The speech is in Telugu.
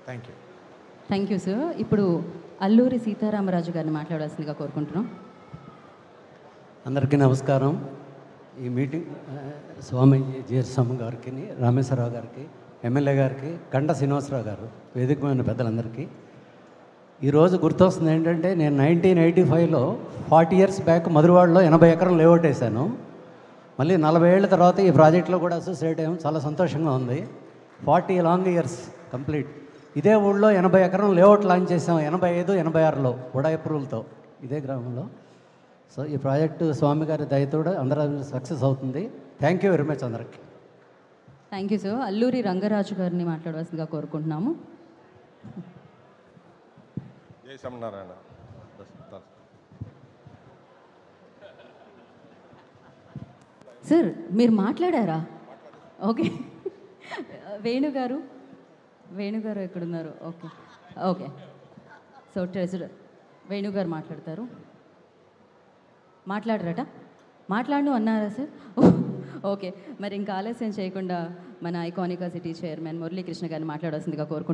Thank you. Thank you sir. ఇప్పుడు అల్లూరి సీతారామరాజు గారిని మాట్లాడాల్సిందిగా కోరుకుంటున్నాం. అందరికీ నమస్కారం. ఈ మీటింగ్ స్వామి జీఎస్వామి గారికి, రామేశ్వరరావు గారికి, ఎమ్మెల్యే గారికి, కండ శ్రీనివాసరావు గారు, వేదికమైన పెద్దలందరికీ ఈరోజు గుర్తొస్తుంది ఏంటంటే, నేను 1985లో 40 ఇయర్స్ బ్యాక్ మధురవాడలో 80 ఎకరం లేఅవుట్ వేసాను. మళ్ళీ 40 ఏళ్ళ తర్వాత ఈ ప్రాజెక్ట్లో కూడా అసోసియేట్ అయ్యాం. చాలా సంతోషంగా ఉంది. 40 లాంగ్ ఇయర్స్ కంప్లీట్. ఇదే ఊళ్ళో 80 ఎకరం లేఅవుట్ లాంచ్ చేసాం 85, 86లో కూడా అప్రూవల్తో ఇదే గ్రామంలో. సో ఈ ప్రాజెక్టు స్వామి గారి దయతోడు అందరూ సక్సెస్ అవుతుంది. థ్యాంక్ యూ వెరీ మచ్ అందరికి. Thank you sir. Alluri Rangaraju గారిని మాట్లాడవలసిందిగా కోరుకుంటున్నాము. జై శ్రీమన్నారాయణ. సార్ మీరు మాట్లాడారా? ఓకే. వేణుగారు ఎక్కడున్నారు? Okay okay. సో ట్రెజరర్ వేణుగారు మాట్లాడతారు. మాట్లాడరట? మాట్లాడను అన్నారా సార్? ఓకే. మరి ఇంకా ఆలస్యం చేయకుండా మన ఐకానికా సిటీ చైర్మన్ మురళీకృష్ణ గారిని మాట్లాడాల్సిందిగా కోరుకుంటున్నాను.